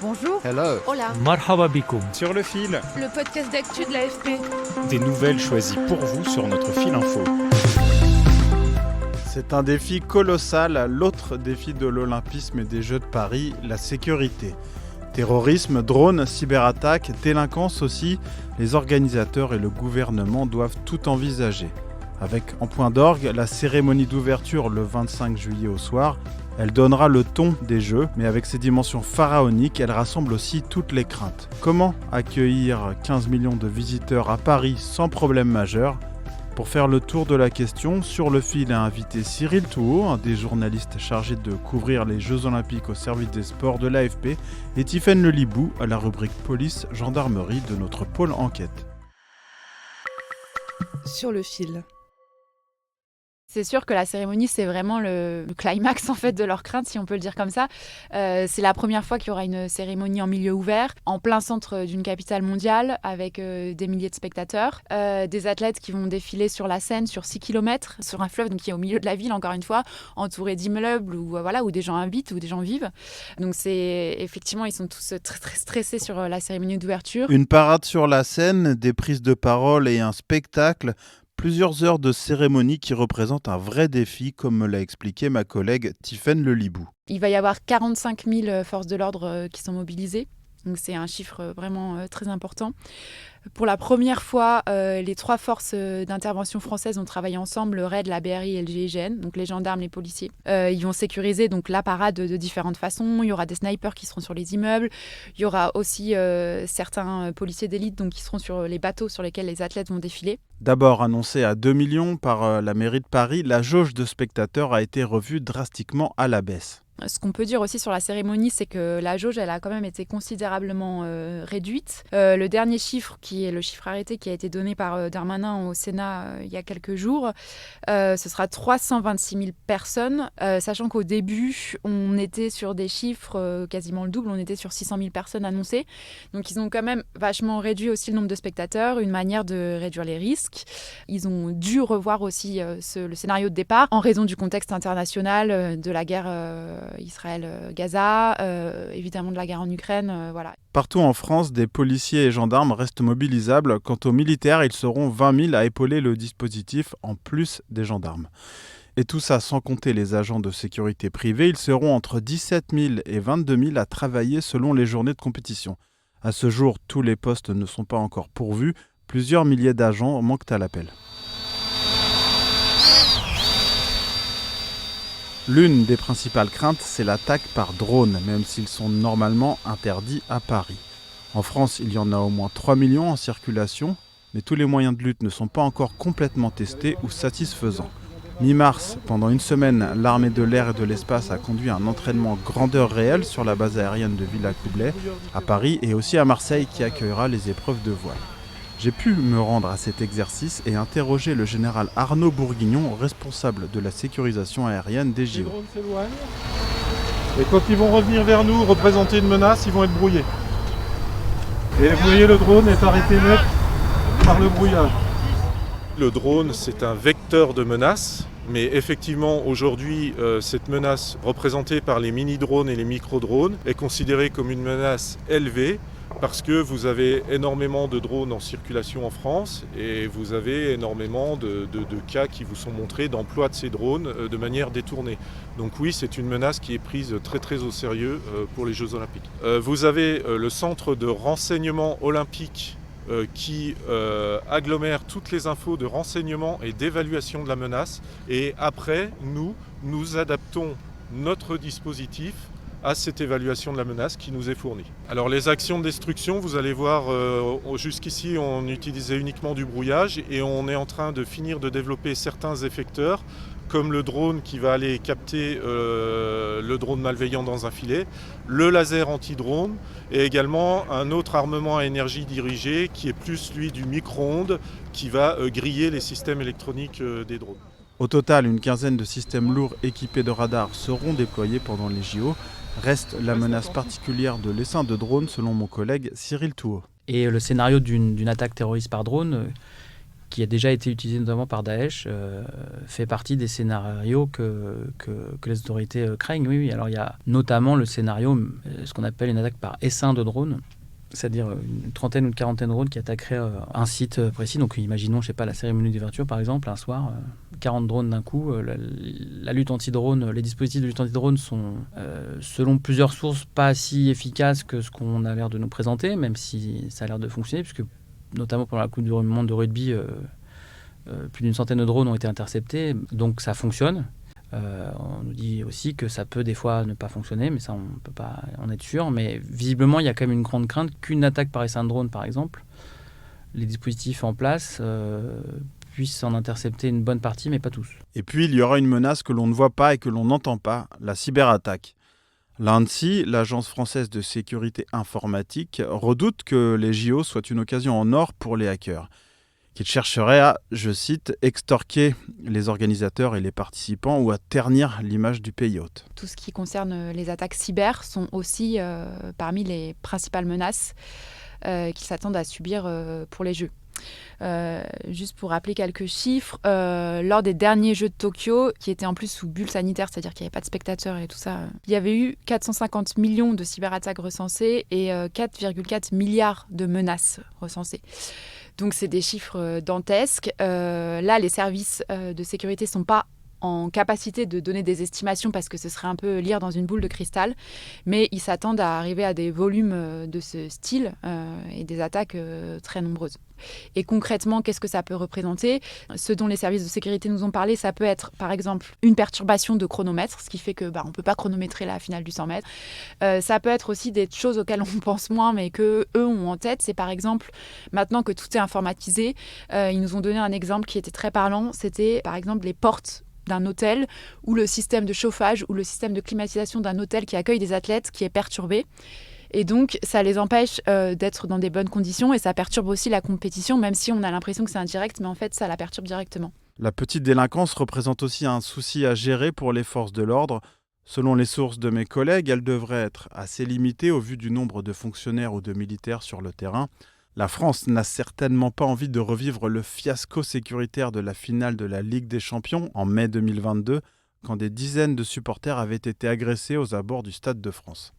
Bonjour. Hello. Hola. Marhaba bikoum. Sur le fil, Le podcast d'actu de l'AFP. des nouvelles choisies pour vous sur notre fil info. C'est un défi colossal, l'autre défi de l'Olympisme et des Jeux de Paris, la sécurité. Terrorisme, drones, cyberattaques, délinquance aussi, les organisateurs et le gouvernement doivent tout envisager. Avec en point d'orgue la cérémonie d'ouverture le 25 juillet au soir, elle donnera le ton des Jeux, mais avec ses dimensions pharaoniques, elle rassemble aussi toutes les craintes. Comment accueillir 15 millions de visiteurs à Paris sans problème majeur ? Pour faire le tour de la question, Sur le fil a invité Cyril Touot, un des journalistes chargés de couvrir les Jeux Olympiques au service des sports de l'AFP, et Tiffaine Le Libou à la rubrique police-gendarmerie de notre pôle enquête. Sur le fil. C'est sûr que la cérémonie, c'est vraiment le climax en fait de leur crainte, si on peut le dire comme ça. C'est la première fois qu'il y aura une cérémonie en milieu ouvert, en plein centre d'une capitale mondiale, avec des milliers de spectateurs, des athlètes qui vont défiler sur la Seine sur 6 km, sur un fleuve donc qui est au milieu de la ville, encore une fois, entouré d'immeubles où des gens habitent, où des gens vivent. Donc effectivement, ils sont tous très, très stressés sur la cérémonie d'ouverture. Une parade sur la scène, des prises de parole et un spectacle. Plusieurs heures de cérémonie qui représentent un vrai défi, comme me l'a expliqué ma collègue Tiffaine Le Libou. Il va y avoir 45 000 forces de l'ordre qui sont mobilisées. Donc c'est un chiffre vraiment très important. Pour la première fois, les trois forces d'intervention françaises ont travaillé ensemble, le RAID, la BRI et le GIGN, donc les gendarmes, les policiers. Ils vont sécuriser donc la parade de différentes façons. Il y aura des snipers qui seront sur les immeubles. Il y aura aussi certains policiers d'élite donc, qui seront sur les bateaux sur lesquels les athlètes vont défiler. D'abord annoncée à 2 millions par la mairie de Paris, la jauge de spectateurs a été revue drastiquement à la baisse. Ce qu'on peut dire aussi sur la cérémonie, c'est que la jauge, elle a quand même été considérablement réduite. Le dernier chiffre, qui est le chiffre arrêté qui a été donné par Darmanin au Sénat il y a quelques jours, ce sera 326 000 personnes, sachant qu'au début, on était sur des chiffres quasiment le double, on était sur 600 000 personnes annoncées. Donc ils ont quand même vachement réduit aussi le nombre de spectateurs, une manière de réduire les risques. Ils ont dû revoir aussi le scénario de départ en raison du contexte international, de la guerre Israël-Gaza, évidemment de la guerre en Ukraine, voilà. Partout en France, des policiers et gendarmes restent mobilisables. Quant aux militaires, ils seront 20 000 à épauler le dispositif, en plus des gendarmes. Et tout ça sans compter les agents de sécurité privés, ils seront entre 17 000 et 22 000 à travailler selon les journées de compétition. À ce jour, tous les postes ne sont pas encore pourvus. Plusieurs milliers d'agents manquent à l'appel. L'une des principales craintes, c'est l'attaque par drone, même s'ils sont normalement interdits à Paris. En France, il y en a au moins 3 millions en circulation, mais tous les moyens de lutte ne sont pas encore complètement testés ou satisfaisants. Mi-mars, pendant une semaine, l'armée de l'air et de l'espace a conduit un entraînement grandeur réelle sur la base aérienne de Villacoublay, à Paris et aussi à Marseille qui accueillera les épreuves de voile. J'ai pu me rendre à cet exercice et interroger le général Arnaud Bourguignon, responsable de la sécurisation aérienne des JO. Les drones s'éloignent. Et quand ils vont revenir vers nous, représenter une menace, ils vont être brouillés. Et vous voyez, le drone est arrêté net par le brouillage. Le drone, c'est un vecteur de menace, mais effectivement, aujourd'hui, cette menace représentée par les mini-drones et les micro-drones est considérée comme une menace élevée, parce que vous avez énormément de drones en circulation en France et vous avez énormément de cas qui vous sont montrés d'emploi de ces drones de manière détournée. Donc oui, c'est une menace qui est prise très très au sérieux pour les Jeux Olympiques. Vous avez le centre de renseignement olympique qui agglomère toutes les infos de renseignement et d'évaluation de la menace. Et après, nous adaptons notre dispositif à cette évaluation de la menace qui nous est fournie. Alors les actions de destruction, vous allez voir, jusqu'ici on utilisait uniquement du brouillage et on est en train de finir de développer certains effecteurs comme le drone qui va aller capter le drone malveillant dans un filet, le laser anti-drone et également un autre armement à énergie dirigée qui est plus celui du micro-ondes qui va griller les systèmes électroniques des drones. Au total, une quinzaine de systèmes lourds équipés de radars seront déployés pendant les JO. Reste la menace particulière de l'essaim de drones selon mon collègue Cyril Touot. Et le scénario d'une attaque terroriste par drone qui a déjà été utilisé notamment par Daesh, fait partie des scénarios que les autorités craignent. Oui, alors il y a notamment le scénario, ce qu'on appelle une attaque par essaim de drones, c'est-à-dire une trentaine ou une quarantaine de drones qui attaqueraient un site précis. Donc imaginons, je sais pas, la cérémonie d'ouverture par exemple, un soir, 40 drones d'un coup. La lutte anti-drone, les dispositifs de lutte anti-drone sont, selon plusieurs sources, pas si efficaces que ce qu'on a l'air de nous présenter, même si ça a l'air de fonctionner, puisque notamment pendant la Coupe du Monde de rugby, plus d'une centaine de drones ont été interceptés, donc ça fonctionne. On nous dit aussi que ça peut des fois ne pas fonctionner, mais ça on ne peut pas en être sûr. Mais visiblement, il y a quand même une grande crainte qu'une attaque par essaim de drone, par exemple, les dispositifs en place puissent en intercepter une bonne partie, mais pas tous. Et puis, il y aura une menace que l'on ne voit pas et que l'on n'entend pas, la cyberattaque. L'ANSSI, l'Agence française de sécurité informatique, redoute que les JO soient une occasion en or pour les hackers, qu'ils chercheraient à, je cite, extorquer les organisateurs et les participants ou à ternir l'image du pays hôte. Tout ce qui concerne les attaques cyber sont aussi parmi les principales menaces qu'ils s'attendent à subir pour les Jeux. Juste pour rappeler quelques chiffres, lors des derniers Jeux de Tokyo, qui étaient en plus sous bulle sanitaire, c'est-à-dire qu'il n'y avait pas de spectateurs et tout ça, il y avait eu 450 millions de cyberattaques recensées et 4,4 milliards de menaces recensées. Donc c'est des chiffres dantesques. Là, les services de sécurité ne sont pas en capacité de donner des estimations parce que ce serait un peu lire dans une boule de cristal, mais ils s'attendent à arriver à des volumes de ce style et des attaques très nombreuses. Et concrètement, qu'est-ce que ça peut représenter ? Ce dont les services de sécurité nous ont parlé, ça peut être par exemple une perturbation de chronomètre, ce qui fait que on ne peut pas chronométrer la finale du 100 mètres. Ça peut être aussi des choses auxquelles on pense moins, mais qu'eux ont en tête. C'est par exemple, maintenant que tout est informatisé, ils nous ont donné un exemple qui était très parlant. C'était par exemple les portes d'un hôtel ou le système de chauffage ou le système de climatisation d'un hôtel qui accueille des athlètes qui est perturbé. Et donc, ça les empêche d'être dans des bonnes conditions et ça perturbe aussi la compétition, même si on a l'impression que c'est indirect, mais en fait, ça la perturbe directement. La petite délinquance représente aussi un souci à gérer pour les forces de l'ordre. Selon les sources de mes collègues, elle devrait être assez limitée au vu du nombre de fonctionnaires ou de militaires sur le terrain. La France n'a certainement pas envie de revivre le fiasco sécuritaire de la finale de la Ligue des Champions en mai 2022, quand des dizaines de supporters avaient été agressés aux abords du Stade de France.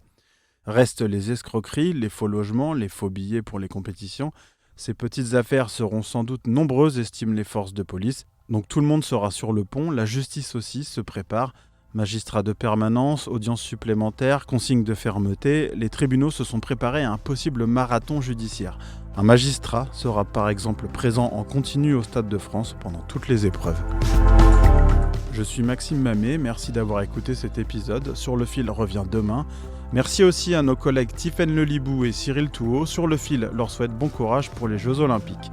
Restent les escroqueries, les faux logements, les faux billets pour les compétitions. Ces petites affaires seront sans doute nombreuses, estiment les forces de police. Donc tout le monde sera sur le pont, la justice aussi se prépare. Magistrats de permanence, audiences supplémentaires, consignes de fermeté, les tribunaux se sont préparés à un possible marathon judiciaire. Un magistrat sera par exemple présent en continu au Stade de France pendant toutes les épreuves. Je suis Maxime Mamet, merci d'avoir écouté cet épisode. Sur le fil revient demain. Merci aussi à nos collègues Tiffaine Lelibou et Cyril Touot. Sur le fil leur souhaite bon courage pour les Jeux Olympiques.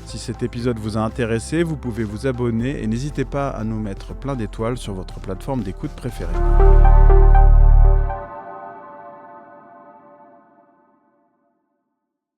Si cet épisode vous a intéressé, vous pouvez vous abonner et n'hésitez pas à nous mettre plein d'étoiles sur votre plateforme d'écoute préférée.